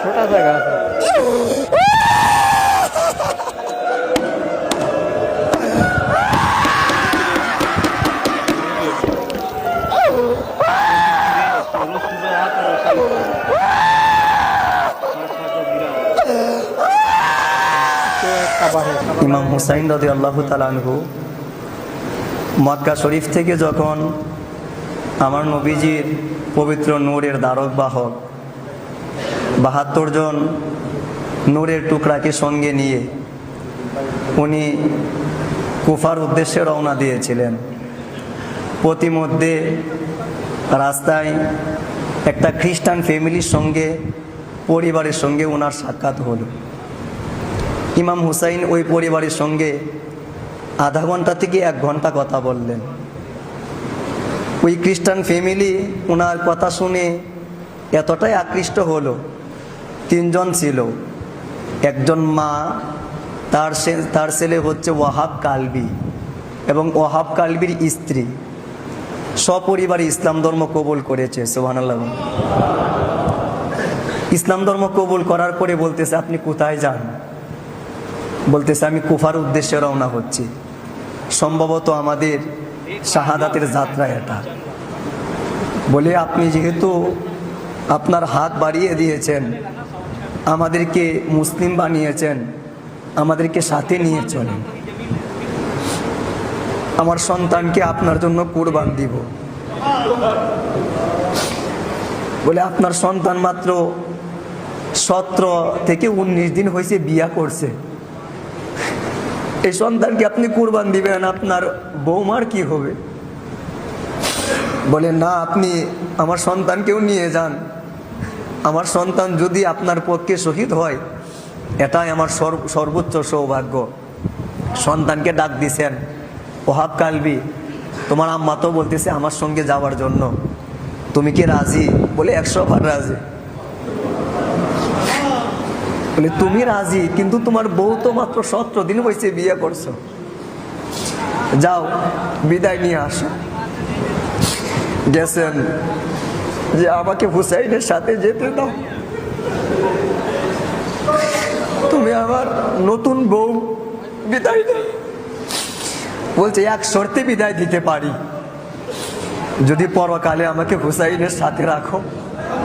छोटा सा घास है। ইমাম হুসাইন রাদিয়াল্লাহু তাআলা আনহু মক্কা শরীফ থেকে যখন আমার নবীজির পবিত্র নূরের দ্বারক বাহক ৭২ জন নূরের টুকরাকে সঙ্গে নিয়ে উনি কুফার উদ্দেশ্যে রওনা দিয়েছিলেন। প্রতিমধ্যে রাস্তায় একটা খ্রিস্টান ফ্যামিলির সঙ্গে পরিবারের সঙ্গে ওনার সাক্ষাৎ হলো। ইমাম হুসাইন ওই পরিবারের সঙ্গে আধা ঘন্টা থেকে 1 ঘন্টা কথা বললেন। ওই খ্রিস্টান ফ্যামিলি ওনার কথা শুনে এতটাই আকৃষ্ট হলো। 3 জন ছিল, একজন মা, তার ছেলে হচ্ছে ওয়াহাব কালবি এবং ওয়াহাব কালবির স্ত্রী সপরিবারে ইসলাম ধর্ম কবুল করেছে। সুবহানাল্লাহ। ইসলাম ধর্ম কবুল করার পরে বলতেছে, আপনি কোথায় যান? বলতেছে, আমি কুফার উদ্দেশ্যে রওনা হচ্ছি, সম্ভবত আমাদের শাহাদাতের যাত্রা এটা। বলে, আপনি যেহেতু আপনার হাত বাড়িয়ে দিয়েছেন, আমাদেরকে মুসলিম বানিয়েছেন, আমাদেরকে সাথে নিয়ে চলেন, আমার সন্তানকে আপনার জন্য কুরবান দিব। বলে, আপনার সন্তান মাত্র 17 থেকে 19 দিন হয়েছে বিয়া করছে, এই সন্তানকে আপনি কুরবান দিবেন, আপনার বৌমার কি হবে? বলে, না, আপনি আমার সন্তানকেও নিয়ে যান, আমার সন্তান যদি আপনার পক্ষে শহীদ হয় এটাই আমার সর্বোচ্চ সৌভাগ্য। সন্তানকে ডাক দিছেন, ওয়াহাব কালবি, তোমার আম্মা তো বলতেছে আমার সঙ্গে যাওয়ার জন্য, তুমি কি রাজি? বলে, 100 বার রাজি। বলে, তুমি রাজি, কিন্তু তোমার বউ তো মাত্র 17 দিন হয়েছে বিয়ে করছো, যাও বিদায় নিয়ে আসো। গেছেন, যে আমাকে হুসাইনের সাথে যেতে দাও, তুমি আমার নতুন বউ, বিদায় দাও। বলছে, 1 শর্তে বিদায় দিতে পারি, যদি পরকালে আমাকে হুসাইনের সাথে রাখো।